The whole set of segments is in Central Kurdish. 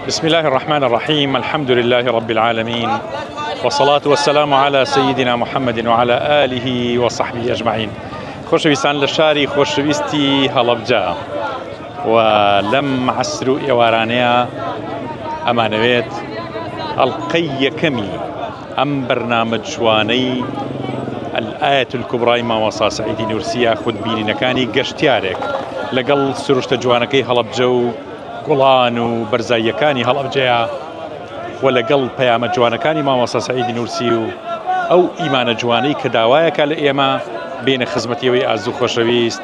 بسم الله الرحمن الرحيم. الحمد لله رب العالمين، والصلاة والسلام على سيدنا محمد وعلى آله وصحبه أجمعين. خۆشەویستان لە شاری خۆشەویستی هەڵەبجە و لەم عەسر و ئێوارانەیە ئەمانەوێت ئەڵقەی یەکەمی ئەم بەرنامە جوانەی الآية الكبرى مامۆستا سەعیدی نورسیە خودبینینەکانی گەشتیارێک لەگەڵ سروشتە جوانەکەی هەڵەبجە و گوڵان و بەرزاییەکانی هەڵەبجەیە و لەگەڵ پەیامە جوانەکانی مامۆستا سەعیدی نورسی و ئەو ئیمانە جوانەی کە داوایەکە لە ئێمە بینە خزمەتیەوەی ئازوو خۆشەویست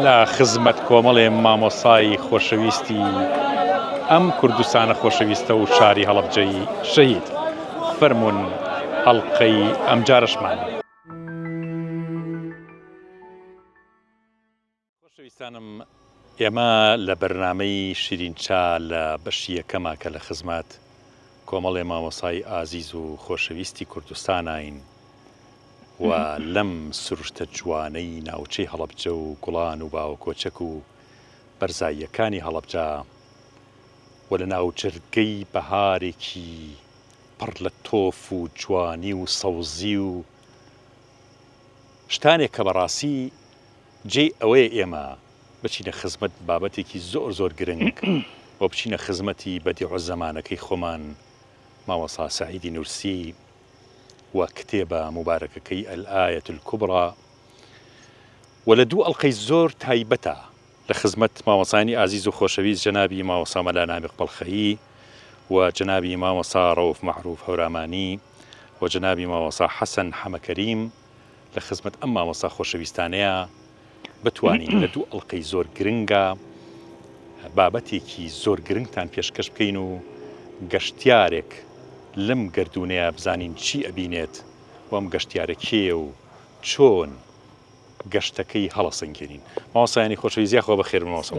لە خزمەت کۆمەڵێ مامۆستای خۆشەویستی ئەم کوردستانە خۆشەویستە و شاری هەڵەبجەی شەهید. فەرموون هەڵقەی ئەم جارەشمان. خۆشەویستانم، ئێمە لە بەرنامەی شیرینچا لە بەشی یەکەما کە لە خزمەت کۆمەڵێ مامۆستای ئازیز و خۆشەویستی کوردستانین و لەم سروشتە جوانەی ناوچەی هەڵەبجە و گوڵان و باوکۆچەک و بەرزاییەکانی هەڵەبجە و لە ناوجرگەی بەهارێکی پڕ لە تۆف و جوانی و سەوزی و شتانێک کە بەڕاستی جێی ئەوەیە ئێمە بچینە خزمەت بابەتێکی زۆر زۆر گرنگ و بچینە خزمەتی بەدیع زەمانەکەی خۆمان مامۆستا سەعیدی نورسی و کتێبە مبارەکەکەی الآية الكبرى و لە دوو ئەڵقەی زۆر تایبەتە لە خزمەت مامۆستایانی ئازیز و خۆشەویست جەنابی مامۆستا مەلا نامیق بەڵخەیی و جەنابی مامۆستا ڕەوف مەعروف هەورامانی و جەنابی مامۆستا حەسەن حەمەکەریم لە خزمەت ئەم مامۆستا خۆشەویستانەیە بتوانین لە دوو ئەڵقەی زۆر گرنگە بابەتێکی زۆر گرنگتان پێشکەش بکەین و گەشتیارێک لەم گەردونەیە بزانین چی ئەبینێت و ئەم گەشتیارە کێ و چۆن گەشتەکەی هەڵەسەنگێنین. مامۆستایانی خۆشەویست یاخوا بەخێر مامۆستا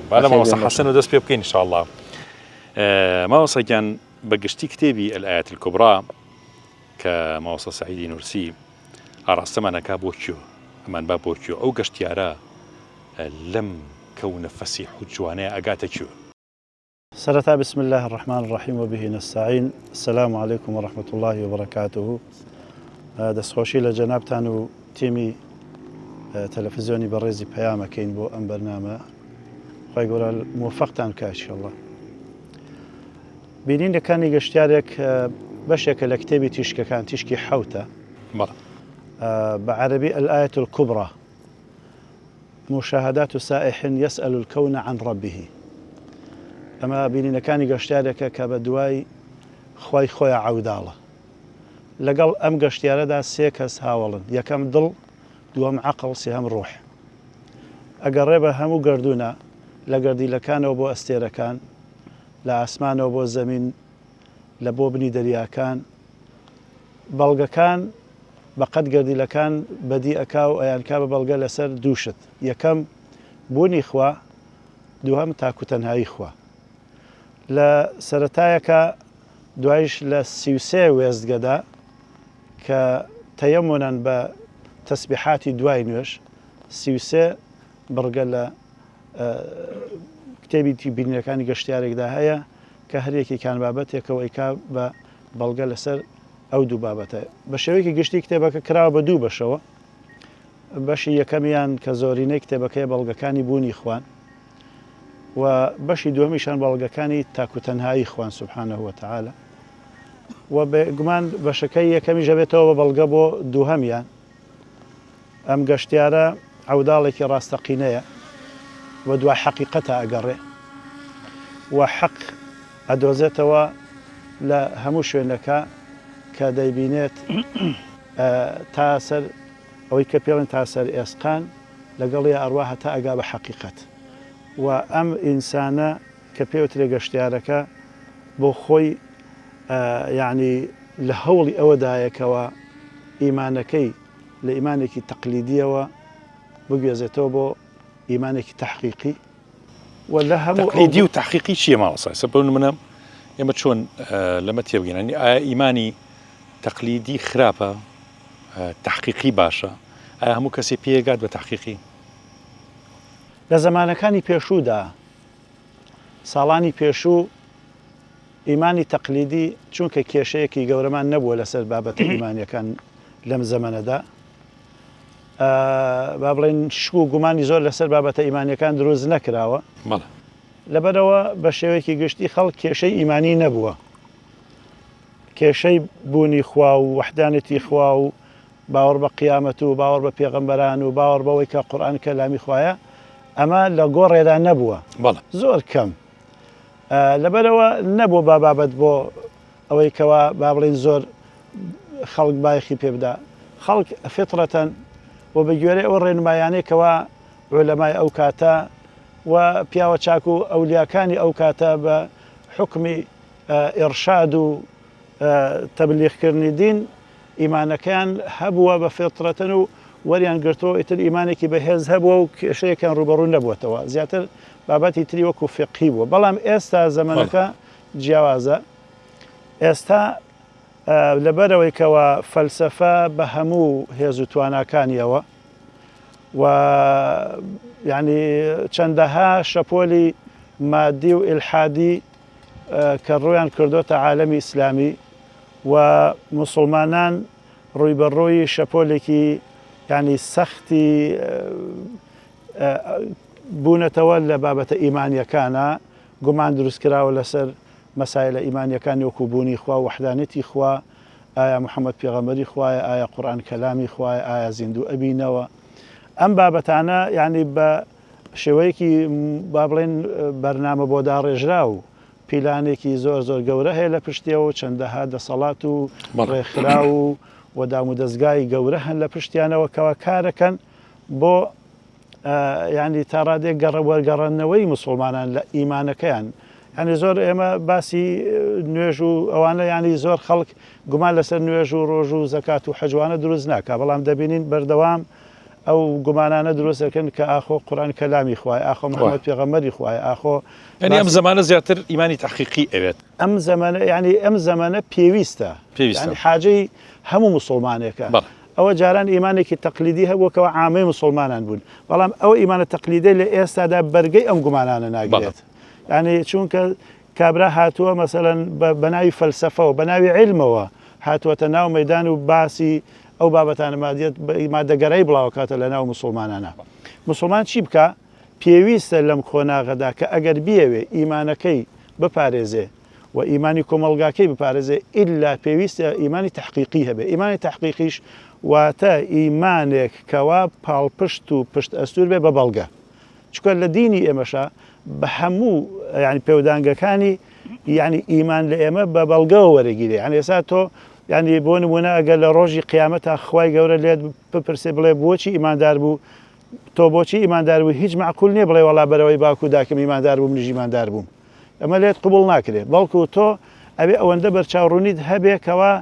با لە مامۆستا حەسەن و دەست پێ بکەین ئینشاءالله. مامۆستا گیان بە گشتی کتێبی الآية الكبرى کە مامۆستا سەعیدی نورسی ئاراستەمانەکا بۆ کێ ئەمان با بۆ کێ ئەو گەشتیارە لەم كون فسيح وجوانه أقاتا كيو. سرتا بسم الله الرحمن الرحيم وبه نستعين. السلام عليكم ورحمة الله وبركاته. دەستخۆشی لە جەنابتان و تیمی تەلەڤیزیۆنی بەڕێزی پەیامەکەین بۆ ئەم بەرنامە. خی گەورە موفقتان بکات ئینشاءالله. بینینەکانی گەشتیارێک بەشێکە لە کتێبی تیشکەکان، تیشکی حەوتە بعربي الآية الكبرى مشاهدات سائح يسأل الكون عن ربه. أما بيننا كان قشتارك كبدواي خوي عودالة لقل أم قشتار دا سيكس هاولن يكم ضل دوام عقل سهم روح أقربها همو قردونا لقردي لكان وبو أستيركان لا أسمان وبو زمين لبو بني درياكان بلغا كان بەقەت گەردی لەکان بەدی ئەکا و ئەیانکا بە بەڵگە لەسەر دووشت. یەکەم بوونی خوا، دووهەم تاکوتەنهایی خوا. لە سەرەتایەکە دوایش لە 33 وێستگەدا کە تەیەمونەن بە تەسبیحاتی دوای نوێش 33 بڕگە لە کتێبی بینەکانی گەشتیارێکدا هەیە کە هەرێکێکیان بابەتێکەوە ئەیکا بە بەڵگە لەسەر ئەو دوو بابەتە. بە شێوەیەکی گشتی کتێبەکە کراوە بە دوو بەشەوە. بەشی یەکەمیان کە زۆرینەی کتێبەکەی بەڵگەکانی بوونی خوان و بەشی دووەمیشان بەڵگەکانی تاکوتەنهایی خوان سبحانه وتعالى و بێگومان بەشەکەی یەکەمی ژەبێتەوە بە بەڵگە بۆ دووهەمیان. ئەم گەشتیارە عەوداڵێکی ڕاستەقینەیە و دوای حەقیقەتە ئەگەڕێ و حەق ئەدۆزێتەوە لە هەموو شوێنەکە کە دەیبینێت تا سەر ئەوەی کە پێڵێن تا سەر ئێسقان لەگەڵی ئەڕوا هەتا ئەگا بە حەقیقەت. و ئەم ئینسانە کە پێوترێ گەشتیارەکە بۆ خۆی یعنی لە هەوڵی ئەوەدایەکەوە ئیمانەکەی لە ئیمانێکی تەقلیدیەوە بگوێزێتەوە بۆ ئیمانێکی تەحقیقی و لە هەموو تەقلیدی و تەحقیقی چییە ماوەسا؟ سەبەوون منە ئێمە چۆن لەمە تێبگەین ئایا ئیمانی تەقلیدی خراپە تحقیقی باشە؟ ئایا هەموو کەسێ پێگات بە تحقیقی؟ لە زەمانەکانی پێشوودا ساڵانی پێشوو ئیمانی تەقلیدی چونکە کێشەیەکی گەورەمان نەبووە لەسەر بابەتە ئیمانیەکان لەم زەمانەدا با بڵێن شک و گومانی زۆر لەسەر بابەتە ئیمانیەکان دروست نەکراوە لەبەرەوە بە شێوەیەکی گشتی خەڵک کێشەی ئیمانی نەبووە کێشەی بوونی خوا و وحدانەتی خوا و باوەڕ بە قیامەت و باوەڕ بە پێغەمبەران و باوەڕ بەوەی کە قورئان کەلامی خوایە ئەمە لە گۆڕێدا نەبووە زۆر کەم لەبەرەوە نەبوو با بابەت بۆ ئەوەی کەوا با بڵێن زۆر خەڵک بایەخی پێ بدا خەڵک فطرەتەن و بە گوێرەی ئەو ڕێنمایانەیەکەوە عولەمای ئەو کاتە و پیاوە چاک و ئەولیاکانی ئەو کاتە بە حکمی ئێرشاد و تەبلیغکردنی دین ئیمانەکەیان هەبووە بە فطرەتەن و وەریان گرتەوە ئیتر ئیمانێکی بەهێز هەبووە و کێشەیەکان ڕوبەڕوو نەبووەتەوە زیاتر بابەتی تری وەکو فقهی بووە بەڵام ئێستا زەمانەکە جیاوازە ئێستا لەبەرەوەی کەوە فەلسەفە بە هەموو هێز و تواناکانیەوە و یعنی چەندەها شەپۆلی مادی و ئیلحادی کە ڕویان کردوتە عالەمی ئیسلامی و موسڵمانان ڕووی شەپۆلێکی یعنی سەختی بوونەتەوە لە بابەتە ئیمانیەکانە گومان دروستکراوە لەسەر مەسایلە ئیمانیەکانی وەکو بوونی خوا وحدانەتی خوا ئایا محەممەد پێغەمبەری خوایە ئایا قورئان کەلامی خوایە ئایا زیندوو ئەبینەوە ئەم بابەتانە یعنی بە شێوەیەکی با بڵێن بەرنامە بۆ داڕێژرا و پیلانێکی زۆر زۆر گەورە هەیە لە پشتیەوە چەندەها دەسەڵات و ڕێکخرا و وەدام و دەستگای گەورە هەن لە پشتیانەوە کەوا کارەکەن بۆ یعنی تا ڕادێک وەرگەڕەنەوەی موسڵمانان لە ئیمانەکەیان یعنی زۆر ئێمە باسی نوێژ و ئەوانە ینی زۆر خەڵک گومان لەسەر نوێژ و ڕۆژ و زەکات و حەجوانە دروست ناکە بەڵام دەبینین بەردەوام ئەو گومانانە دروست دەکەن کە ئاخۆ قورئان کەلامی خوایە ئاخۆ محەممەد پێغەمبەری خوایە ئاخۆ ینی ئەم زەمانە زیاتر ئیمانی تەحقیقی ئەوێت ئەم زەمانە ینی ئەم زەمانە پێویستە حاجەی هەموو موسڵمانێکە ئەوە جاران ئیمانێکی تەقلیدی هەبووکەوە عامەی موسڵمانان بوون بەڵام ئەوە ئیمانە تەقلیدی لە ئێستادا بەرگەی ئەم گومانانە ناگرێت یعنی چونکە کابرا هاتووە مەسەلەن بە ناوی فەلسەفەوە بە ناوی عیلمەوە هاتووەتە ناو مەیدان و باسی ئەو بابەتانە مادەگەرەی بڵاوکاتە لە ناو مسلمانانە مسلمان چی بکە پێویستە لەم کۆناغەدا کە ئەگەر بیەوێ ئیمانەکەی بپارێزێ و ئیمانی کۆمەڵگاکەی بپارێزێ ئیلا پێویستە ئیمانی تەحقیقی هەبێ ئیمانی تەحقیقیش واتە ئیمانێک کەوا پاڵپشت و پشت ئەستور بێ بە بەڵگە چکە لە دینی ئێمەشە بە هەموو ینی پێودانگەکانی یعنی ئیمان لە ئێمە بە بەڵگەوە وەرەگیرێ یعنی ئێستا تۆ ینی بۆ نمونە ئەگەر لە ڕۆژی قیامەتە خوای گەورە لێت بپرسێ بڵێ بۆچی ئیماندار بوو تۆ بۆچی ئیماندار بوو هیچ معقول نییە بڵێ وەڵا بەرەوەی باکو داکەم ئیماندار بووم نژی ئیماندار بووم ئەمە لێت قبول ناکرێت بەڵکو تۆ ئەبێ ئەوەندە بەرچاوڕوونیت هەبێ کەوا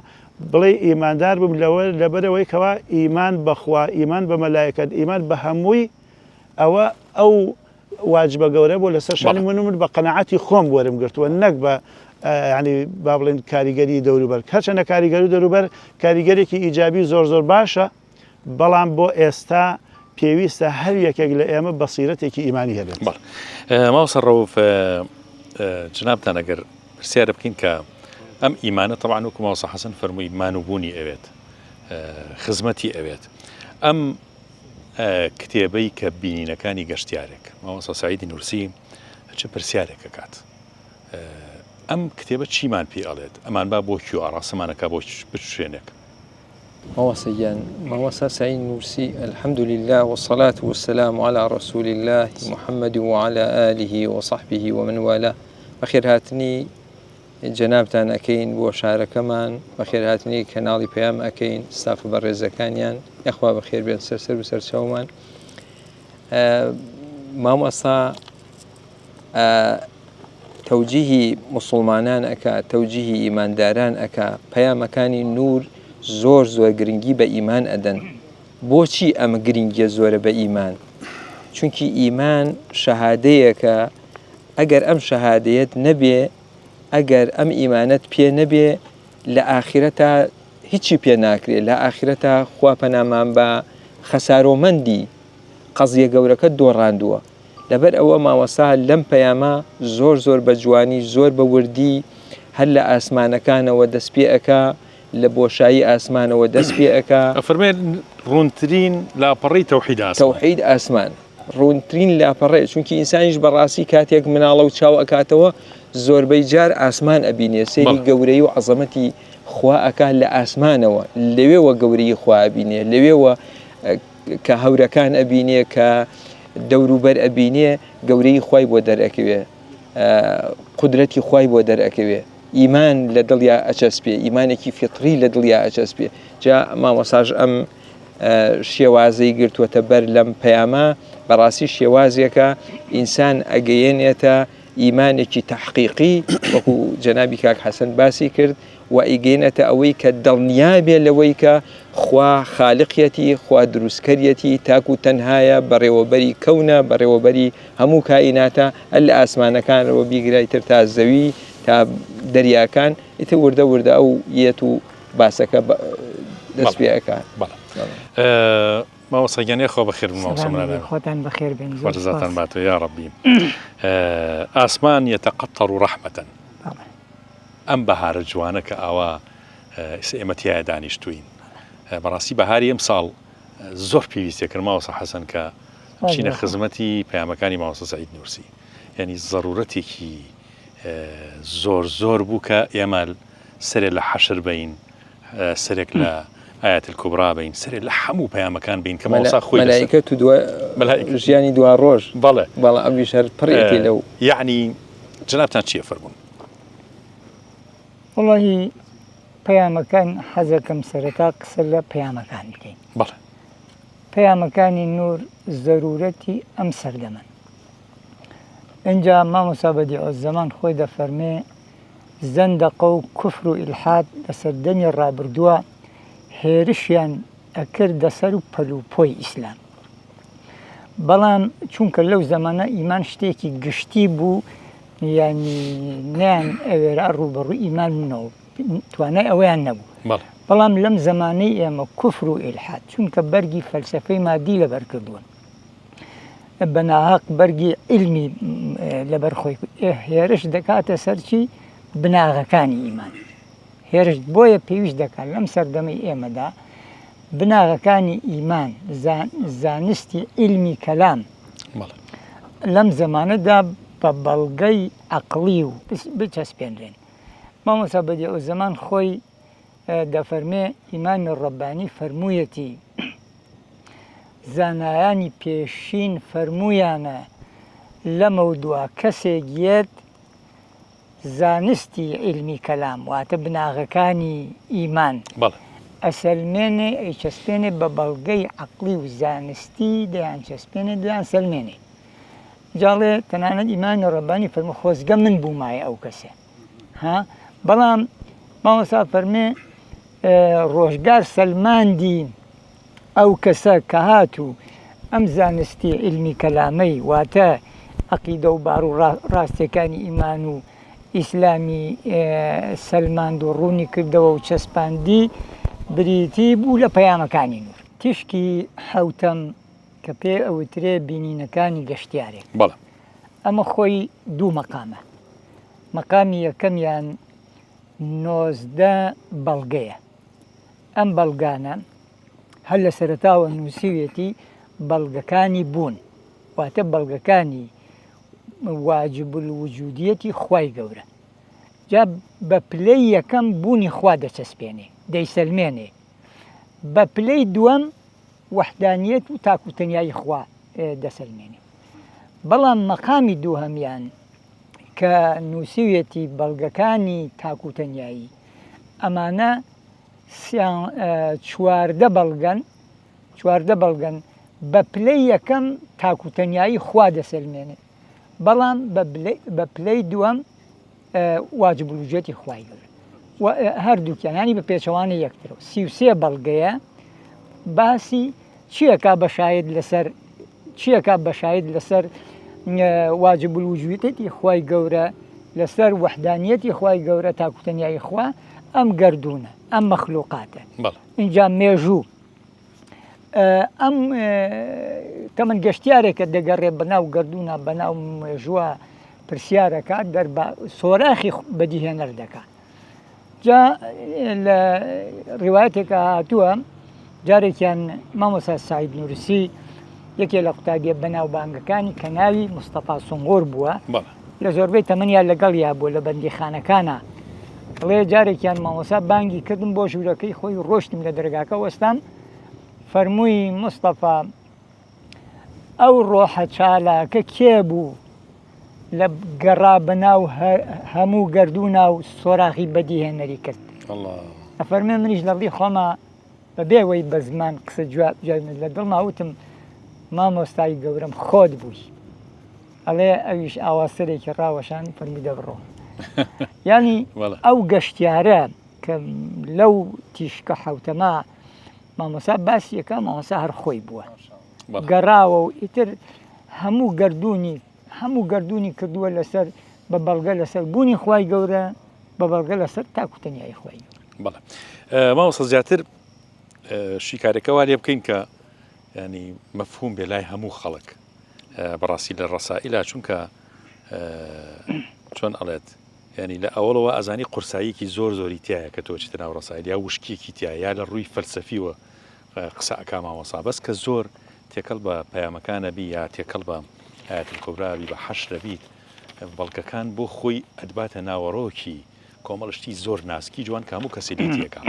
بڵێ ئیماندار بووم لەبەرەوەی کەوا ئیمان بەخوا ئیمان بە مەلایکەت ئیمان بە هەمووی ئەوە ئەو واجبە گەورە بۆ لەسەر شانی من بە قەنەعەتی خۆم وەرم گرتووە نەک بە ینی با بڵێن کاریگەری دەوروبەر هەرچەندە کاریگەری دەوروبەر کاریگەرێکی ئیجابی زۆر باشە بەڵام بۆ ئێستا پێویستە هەر یەکێک لە ئێمە بەسیرەتێکی ئیمانی هەبێت ماوەسە ڕەوف جنابتان ئەگەر پرسیارە بکەین کە ئەم ئیمانە طبعاً وەکو ماوەسە حەسەن فەرمووی مانوبوونی ئەوێت خزمەتی ئەوێت ئەم کتێبەی کە بینینەکانی گەشتیارێک ماوەسە سەعیدی نورسی چه پرسیارێکە کات ئەم کتێبە چیمان پێ ئەڵێت ئەمان با بۆ کیو ئاڕاستەمانەکە بۆ بشوێنێک موسيان موسى سعيد نورسي الحمد لله والصلاة والسلام على رسول الله محمد وعلى آله وصحبه ومن والاه بخير هاتني جنابتان أكين وشعر كمان بخير هاتني كنالي بيام أكين ستاف برزة كانيان إخوة بخير بين سرسر بسر شومان موسى توجيه مسلمانان أكا توجيه إيمان داران أكا بيام أكاني نور زۆر گرنگی بە ئیمان ئەدەن بۆچی ئەمە گرنگیە زۆرە بە ئیمان چونکی ئیمان شەهادەیەکە ئەگەر ئەم شەهادەیەت نەبێ ئەگەر ئەم ئیمانەت پێ نەبێ لە ئاخرەتە هیچی پێ ناکرێت لە ئاخرەتە خوا پەنامان بە خەسارۆمەندی قەزیە گەورەکە دۆڕاندووە لەبەر ئەوە ماوەسا لەم پەیامە زۆر بە جوانی زۆر بە وردی هەر لە ئاسمانەکانەوە دەست پێ ئەکا لە بۆشایی ئاسمانەوە دەست پێ ئەکا ئەفەرمێن ڕوونترین لاپەڕی تەوحید ئاسمان ڕوونترین لاپەڕێ چونکی ئینسانیش بەڕاستی کاتێک مناڵە و چاو ئەکاتەوە زۆربەی جار ئاسمان ئەبینێ سەیری گەورەی و عەزەمەتی خوا ئەکا لە ئاسمانەوە لەوێوە گەورەی خوا ئەبینێ لەوێوە کە هەورەکان ئەبینێ کە دەوروبەر ئەبینێ گەورەی خوای بۆ دەرئەکەوێ قودرەتی خوای بۆ دەرئەکەوێ ئیمان لە دڵیا ئەچەسپێ ئیمانێکی فیتری لە دڵیا ئەچەسپێ جا مامۆساژ ئەم شێوازەی گرتووەتە بەر لەم پەیامە بەڕاستی شێوازێکە ئینسان ئەگەیەنێتە ئیمانێکی تەحقیقی وەکو جەنابی کاک حەسەن باسی کرد و ئیگەینەتە ئەوەی کە دڵنیابێ لەوەی کە خوا خالقیەتی خوا دروستکەریەتی تاکو تەنهایە بەڕێوەبەری کەونە بەڕێوەبەری هەموو کائیناتە هەر لە ئاسمانەکانەوە بیگرایتر تا زەوی تا دەریاکان ئیتر وردە ئەو یەت و باسەکە دەست پێەکە ماوەسەگەنێ خۆ بەخێر خۆتان بەخێر بن وەرزاتان باتەوە یا ڕەبی ئاسمان یەتەقەتەڕ ڕەحمەتەن ئەم بەهارە جوانە کە ئاوا ئێمە تایە دانیشتوین بەڕاستی بەهاری ئەم ساڵ زۆر پێویستێکرد ماوەسە حەسەن کە بچینە خزمەتی پەیامەکانی ماوەسە سەعید نورسی یعنی ضرورەتێکی زۆر بوو کە ئێمە سەرێ لە حەشر بین سەرێک لە ئاەت الکوبرا بین سەرێ لە هەموو پەیامەکان بین کە ماوەسا خۆی مەلایکەت و ژیانی دوا ڕۆژ بەڵێ ئەویش هەر پڕێتی لەو یعنی جەنابتان چییە فەرموون؟ وڵڵاهی پەیامەکان حەزەکەم سەرەتا قسە لە پەیامەکان بکەین بەڵێ پەیامەکانی نور زەرورەتی ئەم سەردەمەن اینجا مامۆستا بەدیعوزەمان خۆی دەفەرمێ زەندەقە و کوفر و ئیلحاد لە سەردەمی ڕابردووە هێرشیان ئەکردە سەر و پەلوپۆی ئیسلام بەڵام چونکە لەو زەمانە ئیمان شتێکی گشتی بوو یعنی نیان ئەوێرە ڕوبەڕوو ئیمان منەوە توانای ئەوەیان نەبوو بەڵام لەم زەمانەی ئێمە کوفر و ئیلحاد چونکە بەرگی فەلسەفەی مادی لەبەر کردوون بەناهەق بەرگی علمی لەبەر خۆی هێرش دەکاتە سەرچی بناغەکانی ئیمان هێرش بۆیە پێویست دەکات لەم سەردەمەی ئێمەدا بناغەکانی ئیمان زانستی علمی کەلام لەم زەمانەدا بە بەڵگەی عەقڵی و بچەسپێنرێن مامۆستا بەدیعوزەمان خۆی دەفەرمێ ئیمامی ڕەبانی فەرموویەتی زانایانی پێشین فەرموویانە لە مەودووە کەسێک گێت زانستی علمی کەلام واتە بناغەکانی ئیمان ئەسەلمێنێ ئەیچەسپێنێ بە بەڵگەی عەقڵی و زانستی دەیان چەسپێنێ دەیان سەلمێنێ جاڵێ تەنانەت ئیمامی ڕەبانی فەرموو خۆزگە من بوومایە ئەو کەسێ بەڵام مامۆستا فەرمێ ڕۆژگار سەلماندی ئەو کەسە کە هاتوو ئەم زانستی علمی کەلامەی واتە عەقیدە و باڕ و ڕاستیەکانی ئیمان و ئیسلامی سەلماند و ڕوونی کردەوە و چەسپاندی بریتی بوو لە پەیامەکانی نور تیشکی حەوتەم کە پێ ئەوترێ بینینەکانی گەشتیارێک ئەمە خۆی دوو مەقامە مەقامی یەکەمیان 19 بەڵگەیە ئەم بەڵگانە هەر لە سەرەتاوە نووسیوێتی بەڵگەکانی بوون واتە بەڵگەکانی واجب الوجودیەتی خوای گەورە جا بە پلەی یەکەم بوونی خوا دەچەسپێنێ دەیسەلمێنێ بە پلەی دووەم وەحدانیەت و تاکوتەنیایی خوا دەسەلمێنێ بەڵام مەقامی دووهەمیان کە نووسیوێتی بەڵگەکانی تاکوتەنیایی ئەمانە 14 بەڵگەن بە پلەی یەکەم تاکوتەنیایی خوا دەسەلمێنێ بەڵام بە پلەی دووەم واجب الوجودیەتی خوای گەورە هەردووکیانانی بە پێچەوانی یەکترەوە 33 بەڵگەیە باسی چیەکە بەشاید لەسەر واجب الوجودیەتی خوای گەورە لەسەر وەحدانیەتی خوای گەورە تاکوتەنیایی خوا ئەم گەردوونە ئەم مەخلوقاتە اینجا مێژوو ئەم تەمەەن گەشتیارێکە دەگەڕێ بەناو گردردونە بەناو ژووە پرسیارەکە سۆراخی بەدیهێنەر دەکات. جا لە ڕیواتێکە هاتووە جارێکیان مامۆستا سعید نورسی یەکێ لە قوتابیە بەناو بانگەکانی کە ناوی مستەفا سونغۆر بووە لە زۆربەی تەمەنیان لەگەڵ یا بووە لە بەندیخانەکانە. دڵێ جارێکیان مامۆستا بانگی کردم بۆ ژوورەکەی خۆی ڕۆشتم لە دەرگاکە وەستان فەرمووی مستەفا ئەو ڕۆحە چالاکە کێ بوو لە گەڕا بەناو هەموو گردردونا و سۆراخی بەدیهێنەری کرد. ئەفەرمێ منیش لەڵی خۆمە بەبێەوەی بە زمان قسە لە دڵما وتم مامۆستای گەورم خۆت بووی ئەڵێ ئەویش ئاواسەرێکی ڕاوەشانی فەرمی دەبڕۆ. ینی ئەو گەشتیارە کە لەو تیشکە حوتەما مامۆستا باسیەکە مامۆستا هەر خۆی بووە گەڕاوە و ئیتر هەموو گردردونی کردووە لەسەر بە بەڵگە لەسەر بوونی خوای گەورە بە بەڵگە لەسەر تاکوتەنیای خوای بەڵێ مامۆستا زیاتر شیکارەکە وا لێ بکەین کە ینی مەفهوم بێ لای هەموو خەڵک بەڕاستی لە ڕسائیلا چونکە چۆن ئەڵێت ینی لە ئەوڵەوە ئەزانی قورساییەکی زۆری تایە کە تۆچیتە ناو ڕسائیل یا وشکیەکی تایە یا لە ڕووی فەلسەفیوە قسە ئەکا مامۆستا بەس کە زۆر تێکەڵ بە پەیامەکانە بی یا تێکەڵ بە ئاەتول کۆبرابی بە حەشرە بیت بەڵکەکان بۆ خۆی ئەدباتە ناوەڕۆکی کۆمەڵشتی زۆر ناسکی جوان کاموو کەسی لێتیەکە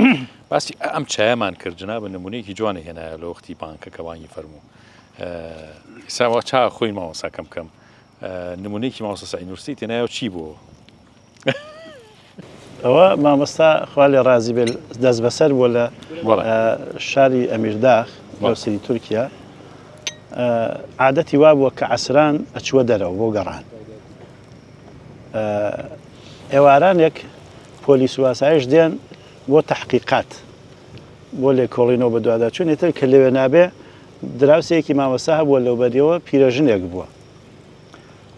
باسی ئەم چایەمان کرد جناب بە نمونەیەکی جوانە هێنایە لە وەختی بانکە کەوانی فەرموو ئێساوا چا خۆی مامۆستا کەم کەم نمونەیەکی مامۆستا سعید نورسی تێنایە چی بوو؟ ئەوە مامۆستا خوا لێ ڕازی بێ دەست بەسەر بووە لە شاری ئەمیرداخ بەسەری تورکیا عادەتی وا بووە کە عەسران ئەچووە دەرەوە بۆ گەڕان ئێوارانێک پۆلیس و ئاسایش دێن بۆ تەحقیقات بۆ لێکۆڵینەوە بە دووادا چون ئێتر کە لەوێ نابێ دراوسەیەکی مامۆستا هەبووە لەو بەریەوە پیرەژنێک بووە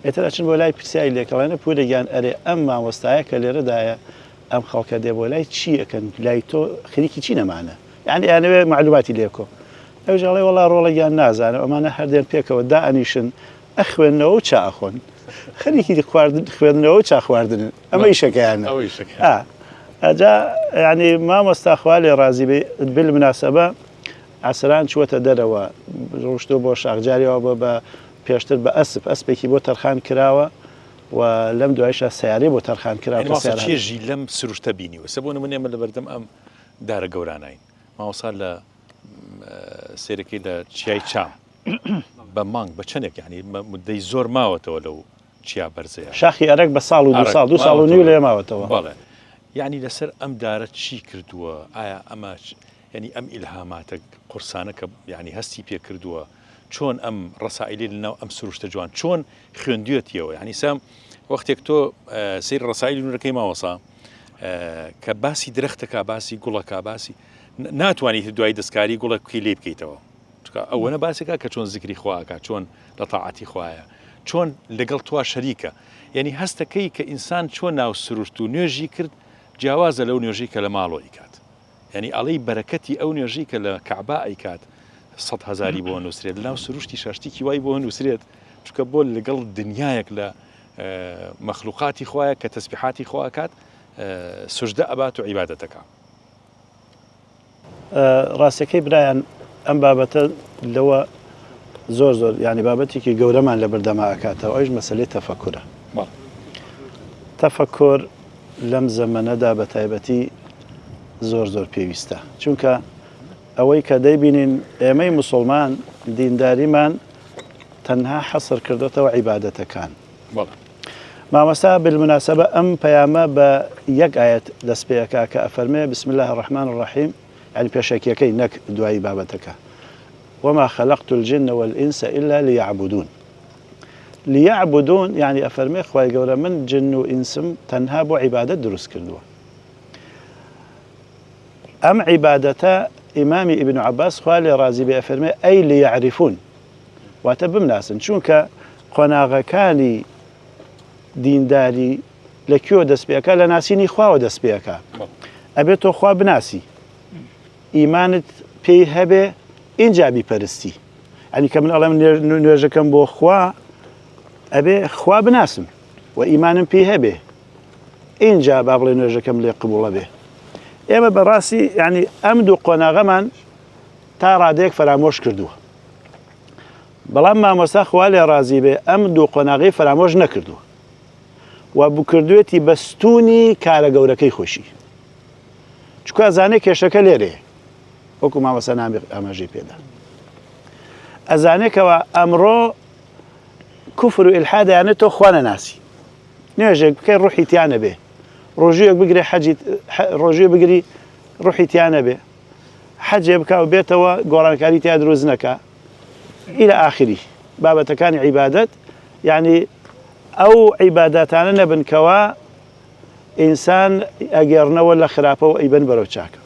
ئێتر ئەچن بۆ لای پرسیایی لێکەڵێنە پورێگیان ئەرێ ئەم مامۆستایە کە لێرەدایە ئەم خەڵکە دێ بۆ لای چی ئەکەن لای تۆ خەریکی چی نەمانە یعنی یانەوێ معلوماتی لێکۆ ئەوژەڵێ وەڵا ڕۆڵەگیان نازانە ئەمانە هەردێن پێکەوە دائەنیشن ئەخوێنەوە و چا ئەخۆن خەریکی خوێندنەوە و چا خواردنن ئەمە ئیشەکەیانە ئەجا ینی مامۆستا خوا لێ ڕازی بێ بالمناسەبە عەسران چووەتە دەرەوە ڕۆشتۆ بۆ شاخجاریەوە بە پێشتر بە ئەسپێکی بۆ تەرخان کراوە و لەم دوایشە سیارەی بۆ تەرخان کراوە چێژی لەم سروشتە بینیوە سە بۆ نمونێمە لە بەردەم ئەم دارە گەورانین مامۆستا لە سێرەکەی لە چیای چام بە مانگ بە چەندێک یعنی مدەی زۆر ماوەتەوە لەو چیا بەرزەیە شاخی ئەرەک بە ساڵ و دو ساڵ و نیو لێ ماوەتەوە بەڵێ یعنی لەسەر ئەم دارە چی کردووە ئایا ئەمە ینی ئەم ئیلهاماتە قورسانە کە ینی هەستی پێ کردووە چۆن ئەم ڕسائیلی لەناو ئەم سروشتە جوان چۆن خوێندوێتیەوە ینی سام وەختێک تۆ سیر ڕسائیلی نورەکەی ماوەسا کە باسی درەختەکە باسی گوڵەکە باسی ناتوانیت دوای دەستکاری گوڵەکەی لێ بکەیتەوە ئەوەنە باسێکە کە چۆن زیکری خواکە چۆن لە تاعاتی خوایە چۆن لەگەڵ توا شەریکە یعنی هەستەکەی کە ئینسان چۆن ناو سروشت و نوێژی کرد جیاوازە لەو نوێژی کە لە ماڵۆ ئیکات یعنی ئەڵەی بەرەکەتی ئەو نوێژی کە لە کەعبا ئیکات 100,000 بۆ نووسرێت لەناو سروشتی شەشتێکی وای بۆ نووسرێت چکە بۆ لەگەڵ دنیایەک لە مەخلوقاتی خوایە کە تەسبیحاتی خواکات سوژدە ئەبات و عیبادەتەکە ڕاستەکەی برایان ئەم بابەتە لەوە زۆر ینی بابەتێکی گەورەمان لە بەردەما ئەکاتەوە ئەوش مەسەلەی تەفەکورە تەفەکۆر لەم زەمەنەدا بە تایبەتی زۆر پێویستە چونکە ئەوەی کە دەیبینین ئێمەی موسڵمان دینداریمان تەنها حەسر کردوتەوە عیبادەتەکان مامۆستا بالمناسبە ئەم پەیامە بە یەک ئاەت دەست پێیەکە کە ئەفەرمێ بسم الله الرحمن الرحیم یعنی پێشەکیەکەی نەک دوایی بابەتەکە وما خلقت الجن والإنس إلا ليعبدون ليعبدون يعني أفرمي خواهي قولا من جن وإنسم تنها بو عبادة دروس كردوه أم عبادة إمامي ابن عباس خواهي رازي بأفرمي أي ليعرفون واتبم ناسا چونك قناغكاني دين داري لكيو دس بيكا لناسيني خواه دس بيكا أبيتو خواه بناسي إيمانت بيه هبه اینجا بیپەرستی يعني كمن الله من نواجهكم بو خوا أبي خوا بناسم وإيمان فيه به إن جاء بابل نواجهكم لقبول به إما براسي يعني أمدو قناغمان تا ڕادەیەک فرامۆش کردووە بەڵام مامۆستا خوا لێ ڕازی بێ ئەم دوو قۆناغی فرامۆش نەکردووە و بکردوێتی بەستوونی کارە گەورەکەی خۆشی چکە ئەزانێ کێشەکە لێرەیە وەکو مامۆستا نامی ئاماژەی پێدا ئەزانێکەوە ئەمڕۆ کوفر و ئیلحاد تۆ خوا نەناسی نوێژێک بکەی ڕوحی تیانە بێ ڕۆژوویەک بگرێ ڕۆژوێ بگری ڕوحی تیانە بێ حەجێ بکە و بێتەوە گۆڕانکاری تیا دروست نەکە إلى آخره بابەتەکانی عیبادەت یعنی ئەو عیبادەتانە نەبن کەوا ئینسان ئەگەڕنەوە لە خراپەوە ئەیبەن بەرەو چاکە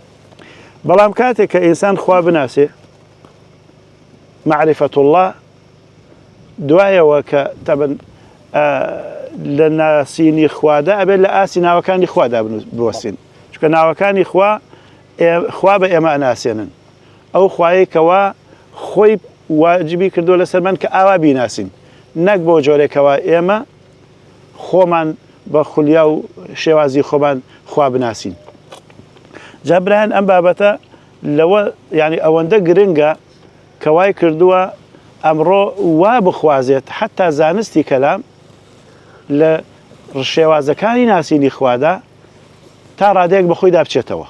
بەڵام کاتێک کە ئینسان خوا بناسێ معرفەت الله دوایەوە کە تەبن لە ناسینی خوادا ئەبێت لە ئاسی ناوەکانی خوادا بوەستین چونکە ناوەکانی خوا بە ئێمە ئەناسێنن ئەو خوایەی کەوا خۆی واجبی کردو لەسەرمان کە ئاوا بیناسین نەک بۆ جۆرێکەوە ئێمە خۆمان بە خولیا و شێوازی خۆمان خوا بناسین جا برایان ئەم بابەتە لەوە یعنی ئەوەندە گرنگە کەوای کردووە ئەمڕۆ وا بخوازێت حتا زانستی کەلام لە شێوازەکانی ناسینی خوادا تا ڕادێک بە خۆیدا بچێتەوە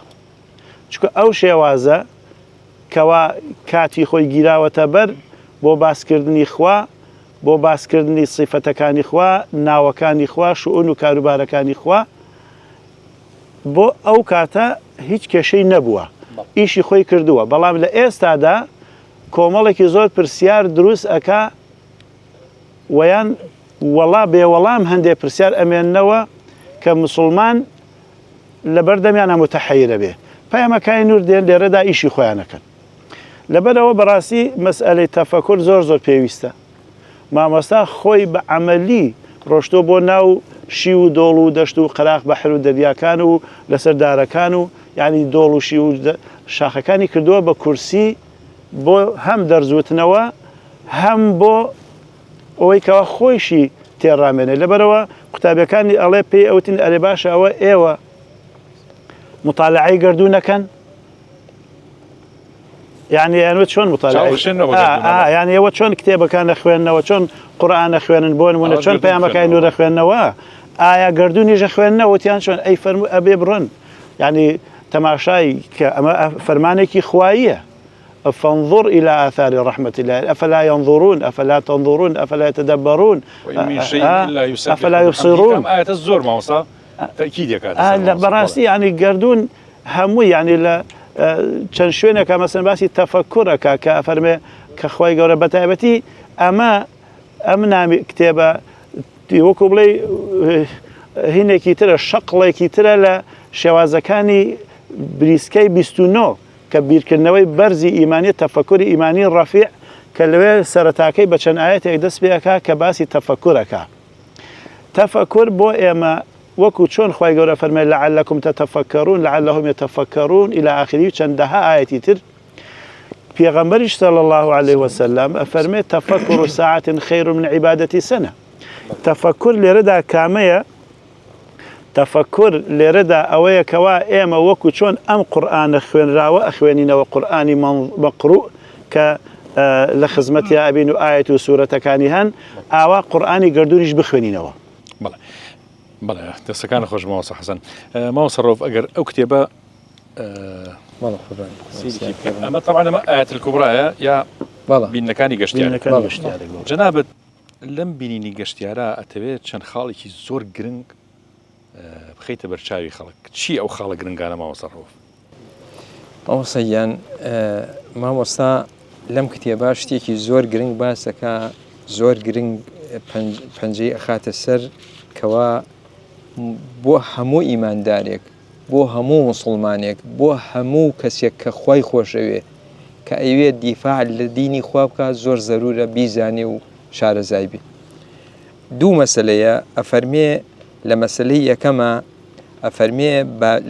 چکە ئەو شێوازە کەوا کاتی خۆی گیراوەتە بەر بۆ باسکردنی خوا بۆ باسکردنی سیفەتەکانی خوا ناوەکانی خوا شؤون و کاروبارەکانی خوا بۆ ئەو کاتە هیچ کێشەی نەبووە ئیشی خۆی کردووە بەڵام لە ئێستادا کۆمەڵێکی زۆر پرسیار دروست ئەکا ویان وەڵا بێوەڵام هەندێک پرسیار ئەمێننەوە کە مسلمان لەبەر دەمیانە متەحەیرە بێ پەیامەکانی نور دێن لێرەدا ئیشی خۆیانەکەن لەبەرەوە بەڕاستی مەسئلەی تەفەکر زۆر پێویستە مامۆستا خۆی بە عەمەلی ڕۆشتۆ بۆ ناو شی و دۆڵ و دەشت و قەراق بەحر و دەریاکان و لەسەر دارەکان و یعنی دۆڵ و شی و شاخەکانی کردووە بە کورسی بۆ هەم دەرزوتنەوە هەم بۆ ئەوەی کەوا خۆیشی تێڕامێنێ لەبەرەوە قوتابیەکانی ئەڵێ پێی ئەوتین ئەرێ باشە ئەوە ئێوە مطالعەی گردوو نەکەن یعنی ئەوە چۆن مطالعە یعنی ئەوە چۆن کتێبەکان نەخوێننەوە چۆن قورئان نەخوێنن بۆ نمونە چۆن پەیامەکانی نور نەخوێننەوە ئایا گردوو نیژە خوێننەوە تیان چۆن ئەی فەرموو ئەبێ بڕن یعنی تەماشای کە ئەمە فەرمانێکی خواییە فانظر إلى آثار رحمة الله أفلا ينظرون أفلا تنظرون أفلا يتدبرون وإن من شيء إلا يسبح أفلا يبصرون آية الزور ما وصل تأكيد يا براسي يعني قردون هموي يعني لا چەند شوێنێکە مەسەن باسی تەفەکوڕەکە کە فەرمێ کە خۆی گەورە بەتایبەتی ئەم نامی کتێبە وەکو بڵێ هینێکی ترە شەقڵێکی ترە لە شێوازەکانی بریسکەی 29 کە بیرکردنەوەی بەرزی ئیمانی تەفەکوری ئیمانی ڕەفیع کە لەوێ سەرەتاکەی بە چەند ئاەتێک دەست پێەکە کە باسی تەفەکوورەکە تەفەکوور بۆ ئێمە وەکو چۆن خی گەورە فەرمێ لعلكم تتفكرون لعلهم يتفكرون إلى آخره چەندەها ئاەتی تر پێغەمبەریش صلی الله عليه وسلم ئەفەرمێ تفكر ساعة خير من عبادة سنة تفكر لێرەدا کامەیە تفكر لێرەدا ئەوەیە کەوا ئێمە وەکو چۆن ئەم قورئانە خوێنراوە ئەخوێنینەوە قورئانی مەقروء کە لە خزمەتی ئەبین و ئاەت و سوورەتەکانی هەن ئاوا قورئانی گردوونیش بخوێنینەوە بەڵێ دەستەکانە خۆش ماوەسە حەسەن ماوەسە ڕۆف ئەگەر ئەو کتێبە ئەمە طبعا ئەمە ئاەت الکوبرایە یا بینەکانی گەشتیار جەنابەت لەم بینینی گەشتیارە ئەتەوێت چەند خاڵێکی زۆر گرنگ بخەیتە بەرچاوی خەڵک چی ئەو خاڵە گرنگانە ماوەسە ڕۆف مامۆستایان مامۆستا لەم کتێبە شتێکی زۆر گرنگ باسەکە زۆر گرنگ پەنجەی ئەخاتە سەر کەوا بۆ هەموو ئیماندارێک بۆ هەموو مسلمانێک بۆ هەموو کەسێک کە خۆی خۆشەوێ کە ئەوێت دیفاع لە دینی خوا بکە زۆر زەرورە بیزانێ و شارەزای بێ دوو مەسەلەیە ئەفەرمێ لە مەسەلەی یەکەمە ئەفەرمێ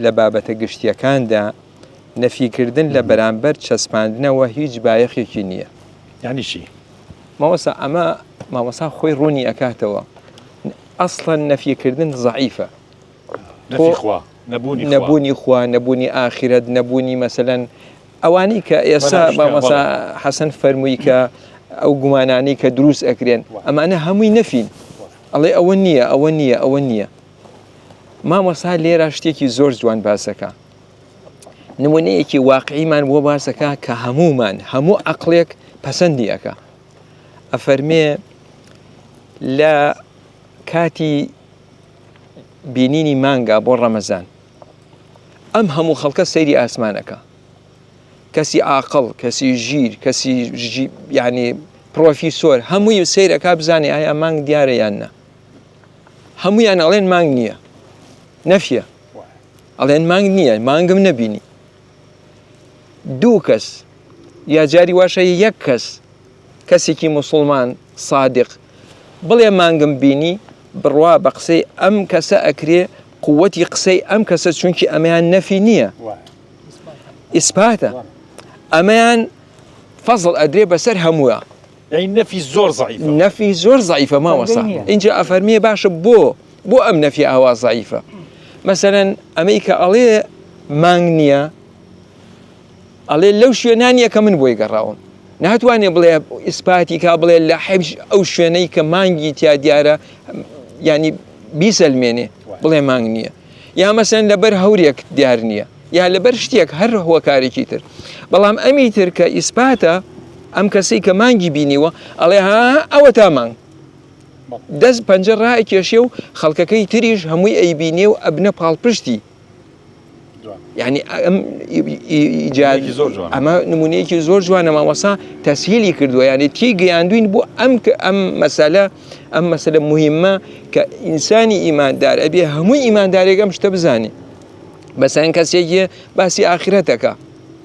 لە بابەتە گشتیەکاندا نەفیکردن لە بەرامبەر چەسپاندنەوە هیچ بایەخێکی نییە یعنی چی مامۆستا ئەمە مامۆستا خۆی ڕوونی ئەکاتەوە ئەسڵەن نەفیکردن ضعیفە نفي خوا نبوني نەبوونی خوا نەبوونی ئاخرەت نەبوونی مەسەلەن ئەوانەی کە ئێستا مامۆستا حەسەن فەرمووی کە ئەو گومانانەی کە دروست ئەکرێن ئەمانە هەمووی نەفین ئەڵێ ئەوە نییە ئەوە نییە ئەوە نییە مامۆستا لێرە شتێکی زۆر جوان باسەکە نمونەیەکی واقعیمان بۆ باسەکە کە هەمومان هەموو عەقڵێک پەسەندی ئەکا ئەفەرمێ لە کاتی بینینی مانگا بۆ ڕەمەزان ئەم هەموو خەڵکە سەیری ئاسمانەکە کەسی عاقڵ کەسی ژیر کەسی یعنی پرۆفیسۆر هەمووی سەیرەکە بزانێ ئایا مانگ دیارە یان نە هەموویان ئەڵێن مانگ نییە نەفیە ئەڵێن مانگ نییە مانگم نەبینی دوو کەس یا جاری واشە یەک کەس کەسێکی موسڵمان صادق بڵێ مانگم بینی بڕوا بە قسەی ئەم کەسە ئەکرێ قووەتی قسەی ئەم کەسە چونکی ئەمەیان نەفی نییە ئیسپاتە ئەمەیان فەزڵ ئەدرێ بەسەر هەمووە يعني نفي زور ضعيف نەفی زۆر ضعیفە مامۆستا اینجا ئەفەرمیێ باشە بۆ ئەم نەفی ئاوا ضعیفە مەسەلەن ئەمەی کە ئەڵێ مانگ نییە ئەڵێ لەو شوێنانیە کە من بۆی گەڕاوم ناتوانێ بڵێ ئیسپاتی کا بڵێ لە حەبش ئەو شوێنەی کە مانگی تیا دیارە ینی بیسەلمێنێ بڵێ مانگ نییە یا مەسەن لەبەر هەورێک دیار نییە یا لەبەر شتێک هەر هۆکارێکی تر بەڵام ئەمی تر کە ئیسپاتە ئەم کەسەی کە مانگی بینیوە ئەڵێ ها ئەوە تا مانگ دەست پەنجە ڕائکێشێ و خەڵکەکەی تریش هەمووی ئەیبینێ و ئەبنە پاڵپشتی یعنی ئەمە نمونەیەکی زۆر جوانە مامۆستا تەسهیلی کردووە یعنی تی گەیاندوین بۆ ئەم مەسەلە موهیمە کە ئینسانی ئیماندار ئەبێ هەمووی ئیماندارێک ئەم شتە بزانێ بەسەن کەسێکی باسی ئاخرەتەکە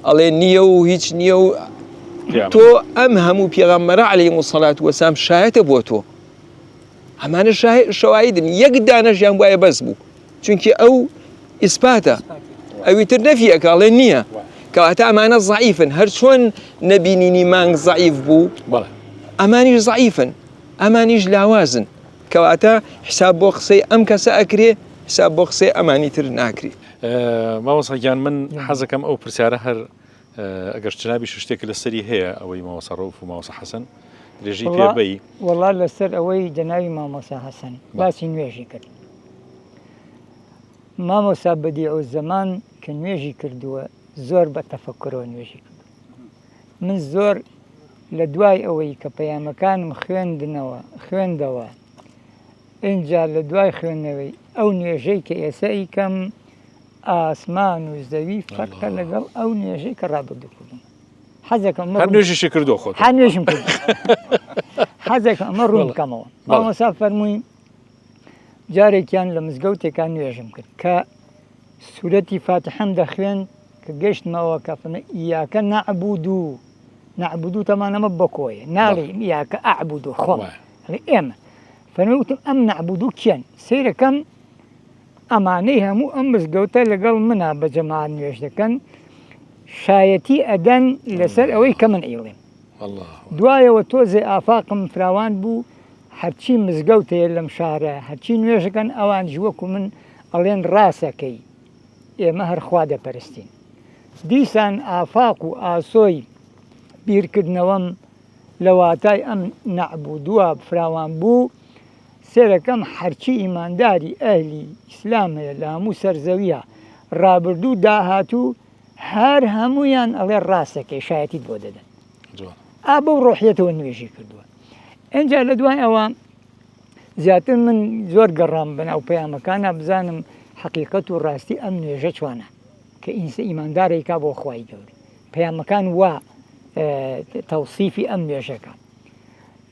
ئەڵێ نییە و هیچ نییە و تۆ ئەم هەموو پێغەمبەرە عەلەیهیمو سەڵات وەسەلام شایەتە بۆ تۆ ئەمانە شەواهیدن یەک دانەژیان وایە بەس بوو چونکی ئەو ئیسپاتە ئەویتر نەفیەکە ئەڵێ نییە کەواتە ئەمانە ضعیفن هەر چۆن نەبینینی مانگ ضعیف بوو ئەمانیش ضعیفن ئەمانیش لاوازن کەواتە حساب بۆ قسەی ئەم کەسە ئەکرێ حساب بۆ قسەی ئەمانی تر ناکری مامۆستاگیان من حەزەکەم ئەو پرسیارە هەر ئەگەر جنابی شتێک لەسەری هەیە ئەوەی مامۆستا ڕەوف و مامۆستا حەسەن درێژی پێبەی وەڵا لەسەر ئەوەی جەناوی مامۆستا حەسەن باسی نوێژی کرد مامۆستا بەدیعوزەمان کە نوێژی کردووە زۆر بە تەفەککورەوە نوێژی کرد من زۆر لە دوای ئەوەی کە پەیامەکانم خوێندەوە اینجا لە دوای خوێندنەوەی ئەو نوێژەی کە ئێستا ئیکەم ئاسمان و زەوی فەرقە لەگەڵ ئەو نوێژەی کە ڕابردووکردم حەزەکەم هەر نوێژیشی کردو خۆت هەر نوێژم کرد حەزەکەم ئەمە ڕوون بکەمەوە مامۆستا فەرمووی جارێکیان لە مزگەوتێکان نوێژم کرد کە سورەتی فاتحەم دەخوێن کە گەشتمەوە کە فەرمێ ئیاکە نەعبودو تەمان ئەمە بەکۆیە ناڵێ ئیاکە ئەعبودو خۆم ئێمە فەرمێ وتم ئەم نەعبودو کێن سەیرەکەم ئەمانەی هەموو ئەم مزگەوتە لەگەڵ منە بە جەماعەت نوێژ دەکەن شایەتی ئەدەن لەسەر ئەوەی کە من ئیڵێم دوایەوە تۆزێ ئافاقم فراوان بوو هەرچی مزگەوتەیە لەم شارە هەرچی نوێژەکەن ئەوان وەکو من ئەڵێن ڕاستەکەی ئێمە هەرخوا دەپەرستین دیسان ئافاق و ئاسۆی بیرکردنەوەم لە واتای ئەم نەعبودووە فراوان بوو سێرەکەم هەرچی ئیمانداری ئەهلی ئیسلام هەیە لە هەموو سەرزەویە ڕابردوو داهاتوو هەر هەمویان ئەڵێ ڕاستەکەی شایەتیت بۆ دەدەن ئابە و ڕۆحیەتەوە نوێژی کردووە ئەجا لە دوای ئەوە زیاتر من زۆر گەڕام بەناو پەیامەکانە بزانم حەقیقەت و ڕاستی ئەم نوێژە چوانە کە ئینسە ئیماندارێکا بۆ خوای گەورە پەیامەکان وا تەوسیفی ئەم نوێژەکە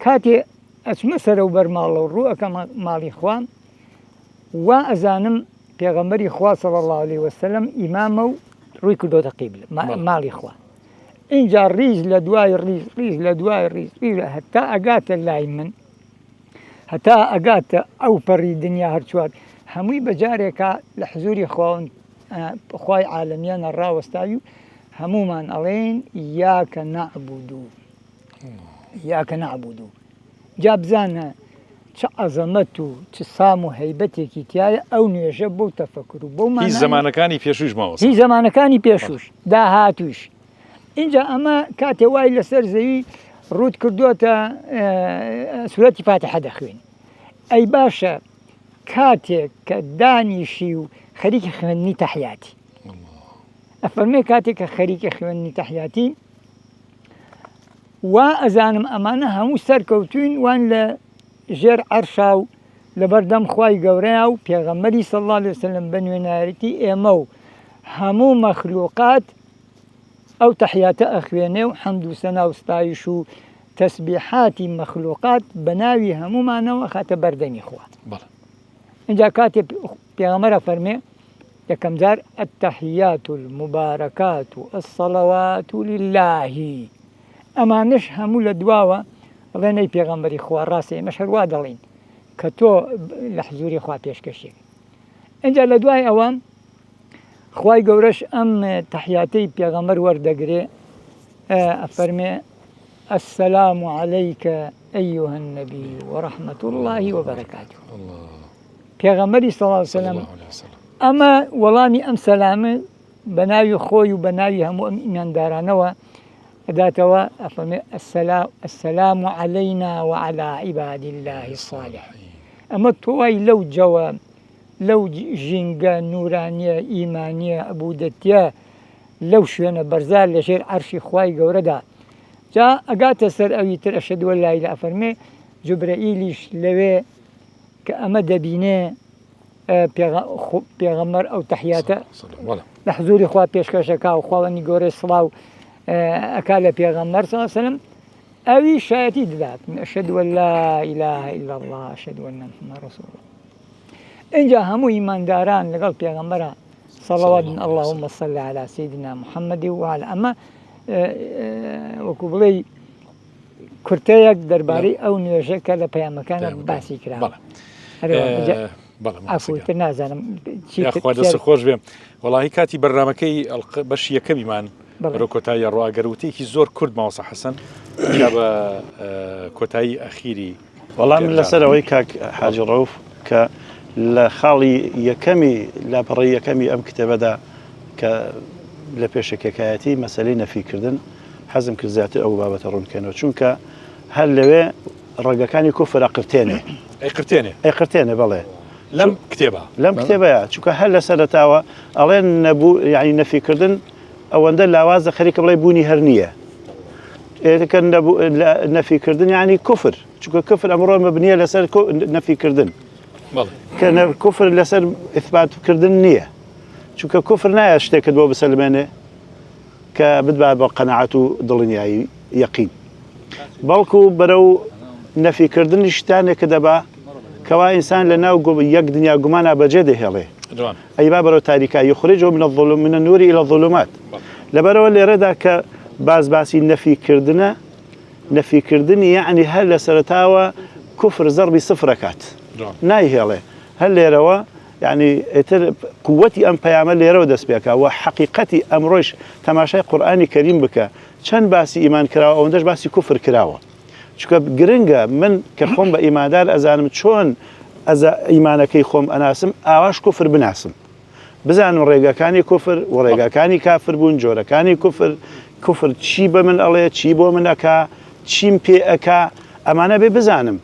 کاتێ ئەچمە سەرە و بەرماڵە و ڕوو ئەەکە ماڵی خوام وا ئەزانم پێغەمبەری خوا صلی الله علیه وسلم ئیمامە و ڕووی کردۆتە قیبلە ماڵی خوا اینجا ڕیز لە دوای ڕیز لە دوای ڕیز هەتا ئەگاتە لای من هەتا ئەگاتە ئەو پەڕی دنیا هەرچوات هەمووی بەجارێکە لە حزوری خواوەند خوای عالەمیانە ڕاوەستاوی و هەمومان ئەڵێن یاکە نەعبودو إياك نعبد جاب زانا چه عظمت و چه سام و هەیبەتێکی تایە ئەو نوێژە بۆ تەفەکر و بۆ هیچ زمانەکانی پێشوش ماوەسا هیچ زمانەکانی پێشوش داهاتوش اینجا ئەمە کاتێ وای لەسەر زەوی ڕوود کردووەتە سورەتی فاتحە دەخوێن ئەی باشە کاتێک کە دانیشی و خەریکی خوێندنی تەحیاتی ئەفەرمێ کاتێک کە خەریکە خوێندنی تەحیاتی وا ئەزانم ئەمانە هەموو سەرکەوتوین وان لە ژێر عەرشا و لەبەردەم خوای گەورەیە و پێغەمبەری صلی الله علیه وسلم بە نوێنەرەتی ئێمە و هەموو مەخلووقات ئەو تەحیاتە ئەخوێنێ و حەمد و سەنا و ستایش و تەسبیحاتی مەخلووقات بە ناوی هەمومانەوە خاتە بەردەمی خوا اینجا کاتێ پێغەمبەر فەرمێ یەکەم جار التەحیات المبارەکات و الصەڵەوات لله ئەمانش هەموو لە دواوە بڵێ نەی پێغەمبەری خوا ڕاستە ئێمەش هەروە دەڵێن کە تۆ لە حزوری خوا پێشکەشێک اینجا لە دوای ئەوە خوای گەورەش ئەم تەحیاتەی پێغەمبەر وەردەگرێ ئەفەرمێ السلام عليك أيها النبي ورحمة الله وبركاته پێغەمبەری صلی الله علیه وسلم ئەمە وەڵامی ئەم سەلامە بە ناوی خۆی و بە ناوی هەموو ئەم ئیماندارانەوە ئەداتەوە ئەفەرمێ السلام علينا وعلى عباد الله الصالحين ئەمە تۆوای لەو جەوە لەو ژینگە نورانیە ئیمانیە ئەبودەتیە لەو شوێنە بەرزار لە ژێر عەرشی خوای گەورەدا جا ئەگاتە سەر ئەوی تر ئەشهەدو ئەن لا ئیلاهە ئەفەرمێ جوبرەئیلیش لەوێ کە ئەمە دەبینێ پێغەمبەر ئەو تەحیاتە لە حزوری خوا پێشکەشەکا و خواوەنی گەورەی سڵاو ئەکا لە پێغەمبەر صلی الله علیه وسلم ئەوی شایەتی دەدات ئەشهەدو ئەن لا ئیلاهە ئیلا الله ئەشهەدو ئەنە محەممەد ڕەسوول الله اینجا هەموو ئیمانداران لەگەڵ پێغەمبەرە صلوات اللهم صل على سيدنا محمد وعلى ئەمە وەکو بڵێ کورتەیەک دەربارەی ئەو نوێژە کە لە پەیامەکانە باسی کرا ئافوتر نازانم دەست خۆش بێ وەڵاهی کاتی بەرنامەکەی بەشی یەکەمیمان بەرەو کۆتایی ڕواگەروتێکی زۆر کورد ماوەسە حەسەن بە کۆتایی ئەخیری وەڵام لەسەرەوەی کاک حاجی ڕەوف کە لە خاڵی یەکەمی لاپەڕی یەکەمی ئەم کتێبەدا کە لە پێشەکەکایەتی مەسەلەی نەفیکردن حەزم کرد زیاتر ئەو بابەتە ڕوونکەنەوە چونکە هەر لەوێ ڕێگەکانی کوفر ئەقرتێنێ ئەقرتێنێ بەڵێ لەم کتێبە کتێبەیە چونکە هەر لە سەرەتاوە ئەڵێن نەبوو یعنی نەفیکردن ئەوەندە لاوازە خەریکە بڵێ بوونی هەر نییە ئێکە نەفیکردن یعنی کوفر چونکە کفر ئەمڕۆ مەبنیە لەسەر نەفیکردن کە کوفر لەسەر ئیثباتکردن نییە چونکە کوفر نایە شتێکت بۆ بسەلمێنێ کە بتبا بە قەنەعەت و دڵنیایی یەقین بەڵکو بەرەو نەفیکردنی شتانێک کە دەبا کەوا ئینسان لە ناو یەک دنیا گومانە بەجێ دەهێڵێ ئەی با بەرەو تاریکا یخرجهم من النور إلى الظلمات لەبەرەوە لێرەدا کە باسی نەفیکردنی یعنی هەر لە سەرەتاوە کوفر زەربی سفرەکات نایهێڵێ هەر لێرەوە یعنی ئێتر قووەتی ئەم پەیامە لێرەوە دەست پێکە و حەقیقەتی ئەمڕۆیش تەماشای قورئانی کەریم بکە چەند باسی ئیمان کراوە ئەوەندەش باسی کوفر کراوە چونکە گرنگە من کە خۆم بە ئیماندار ئەزانم چۆن ئیمانەکەی خۆم ئەناسم ئاواش کوفر بناسم بزانم ڕێگەکانی کوفر و ڕێگەکانی کافر بوون جۆرەکانی کوفر چی بە من ئەڵێ چی بۆ من ئەکا چیم پێ ئەکا ئەمانە بێ بزانم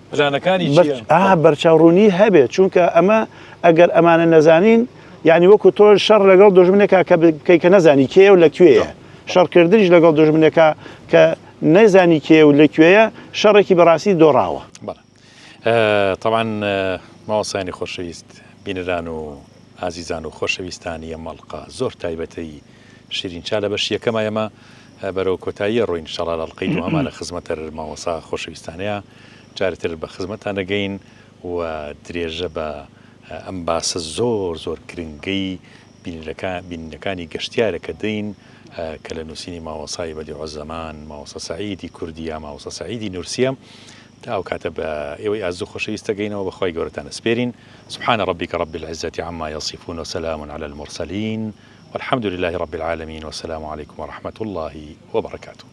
بەرچاوڕوونی هەبێت چونکە ئەمە ئەگەر ئەمانە نەزانین یعنی وەکو تۆ شەڕ لەگەڵ دۆژمنێکە کە بکەی کە نەزانی کێ و لەکوێیە شەڕکردنیش لەگەڵ دۆژمنێکە کە نەزانی کێ و لەکوێیە شەڕێکی بەڕاستی دۆڕاوە طبعا ماوەسانی خۆشەویست بینەران و ئازیزان و خۆشەویستانی ئەم مەڵقە زۆر تایبەتەی شیرینچا لە بەش یەکەمە ئێمە بەرەو کۆتایی ڕۆین ئینشەڵا لەڵقەی دووەمە لە خزمەتە ماوەسا خۆشەویستانەیە جارێتر بە خزمەتان دەگەین و درێژە بە ئەم باسە زۆر گرنگەی بینەکانی گەشتیارەکە دەین کە لە نووسینی ماوەسای بەدیع زەمان ماوەسە سەعیدی کوردیە ماوەسە سەعیدی نورسیە تا ئەو کاتە بە ئێوەی ئازوو خۆشەویستە گەینەوە بەخوای گەورەتان ئەسپێرین سبحان ربك رب العزة عما يصفون وسلام على المرسلين والحمد لله رب العالمين والسلام عليكم ورحمة الله وبركاته